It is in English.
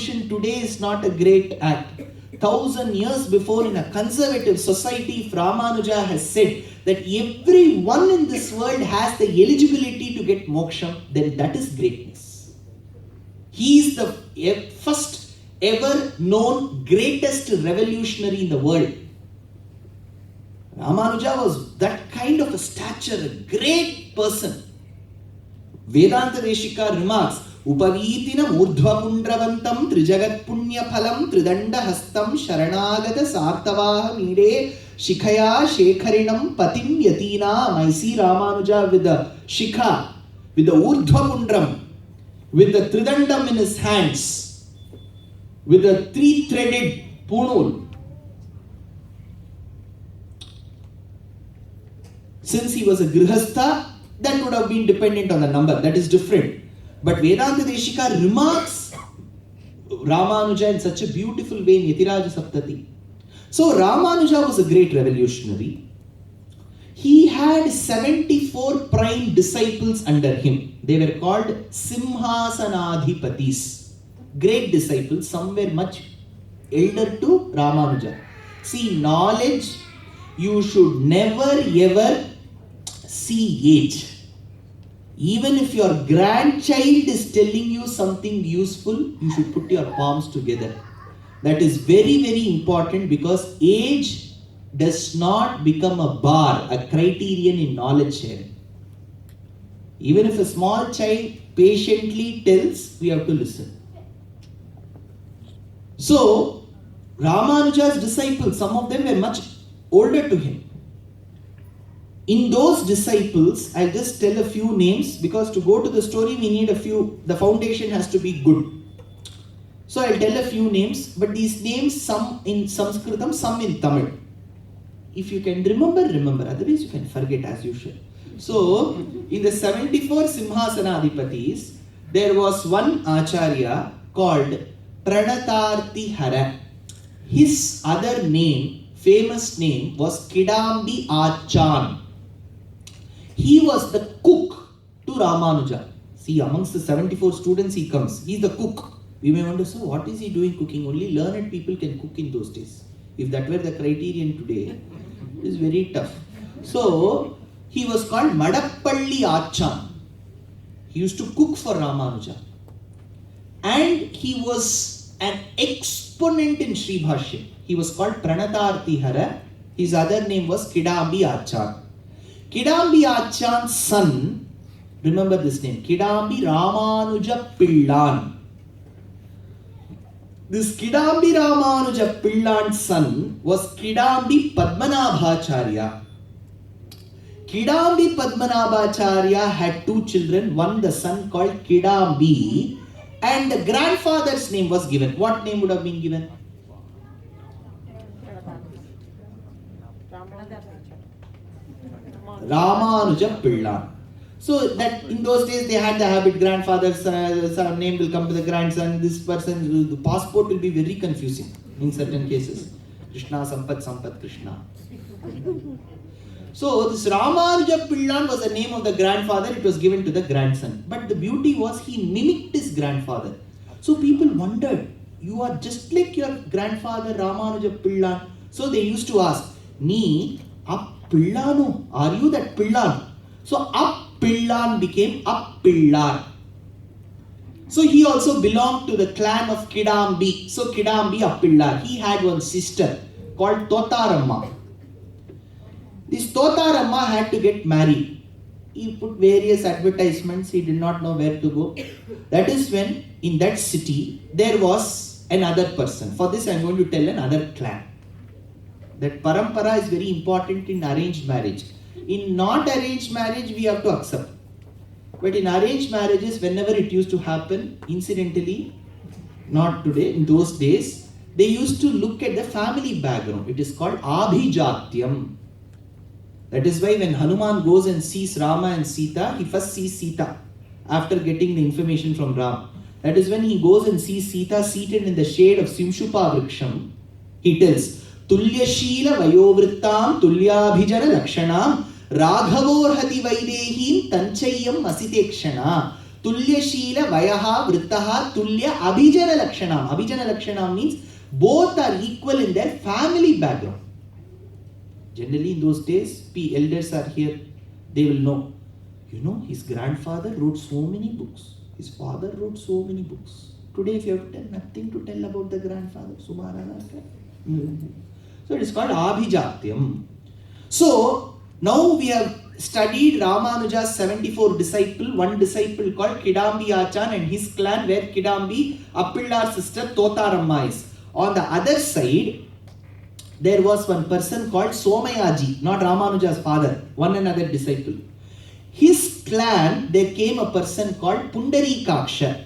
revolution today is not a great act. 1,000 years before, in a conservative society, if Ramanuja has said that everyone in this world has the eligibility to get moksha, then that is greatness. He is the first ever known greatest revolutionary in the world. Ramanuja was that kind of a stature, a great person. Vedanta Deshika remarks, Upavitinam urdhvapundravantam trijagat punya phalam tridanda hastam sharanagata sartavaha mide shikhaya shekharinam patim yatinam. I see Ramanuja with the shikha, with the urdhvapundram, with the tridandam in his hands, with the three-threaded punul. Since he was a grihastha, that would have been dependent on the number. That is different. But Vedanta Deshika remarks Ramanuja in such a beautiful way in Yatiraja Saptati. So Ramanuja was a great revolutionary. He had 74 prime disciples under him. They were called Simhasanadhipatis. Great disciples. Some were much elder to Ramanuja. See, knowledge, you should never ever see age. Even if your grandchild is telling you something useful, you should put your palms together. That is very, very important, because age does not become a bar, a criterion in knowledge sharing. Even if a small child patiently tells, we have to listen. So, Ramanuja's disciples, some of them were much older to him. In those disciples, I'll just tell a few names, because to go to the story we need a few, the foundation has to be good. So I'll tell a few names, but these names, some in Sanskritam, some in Tamil. If you can remember, otherwise you can forget as usual. So, in the 74 Simhasanadhipatis, there was one Acharya called Pranatarthihara. His other name, famous name, was Kidambi Achan. He was the cook to Ramanuja. See, amongst the 74 students he comes. He is the cook. We may wonder, so what is he doing cooking? Only learned people can cook in those days. If that were the criterion today, it is very tough. So, he was called Madappalli Achan. He used to cook for Ramanuja. And he was an exponent in Sri Bhashya. He was called Pranatarthihara. His other name was Kidambi Achan. Kidambi Achan's son, remember this name, Kidambi Ramanuja Pillan. This Kidambi Ramanuja Pillan's son was Kidambi Padmanabhacharya. Kidambi Padmanabhacharya had two children, one the son called Kidambi, and the grandfather's name was given. What name would have been given? Ramanuja Pillan. So that in those days they had the habit, grandfather's name will come to the grandson, this person, the passport will be very confusing in certain cases. Krishna, Sampat, Krishna. So this Ramanuja Pillan was the name of the grandfather, it was given to the grandson. But the beauty was he mimicked his grandfather. So people wondered, you are just like your grandfather Ramanuja Pillan. So they used to ask, Nee, Up Pillano, are you that Pillan? So Up Pillan became Appillar. So he also belonged to the clan of Kidambi. So Kidambi Appillar. He had one sister called Totaramma. This Totaramma had to get married. He put various advertisements. He did not know where to go. That is when in that city there was another person. For this I am going to tell another clan. That parampara is very important in arranged marriage. In not arranged marriage, we have to accept. But in arranged marriages, whenever it used to happen, incidentally, not today, in those days, they used to look at the family background. It is called Abhijatyam. That is why when Hanuman goes and sees Rama and Sita, he first sees Sita after getting the information from Ram. That is when he goes and sees Sita seated in the shade of Simshupa Vriksham. He tells, Tulyashila Vayovrittam Tulyabhijana Lakshanam Raghavorhati Vaidehim Tanchayam Asitekshana Tulya Sheela Vayaha Vrittaha Tulya Abhijana Lakshanam. Abhijana Lakshanam means both are equal in their family background. Generally in those days, elders are here, they will know. You know, his grandfather wrote so many books. His father wrote so many books. Today, if you have to tell, nothing to tell about the grandfather. So it is called Abhijatyam. So now we have studied Ramanuja's 74 disciple, one disciple called Kidambi Achan and his clan, where Kidambi, Appillar's sister Thotaramma is. On the other side, there was one person called Somayaji, not Ramanuja's father, one another disciple. His clan, there came a person called Pundarikaksha.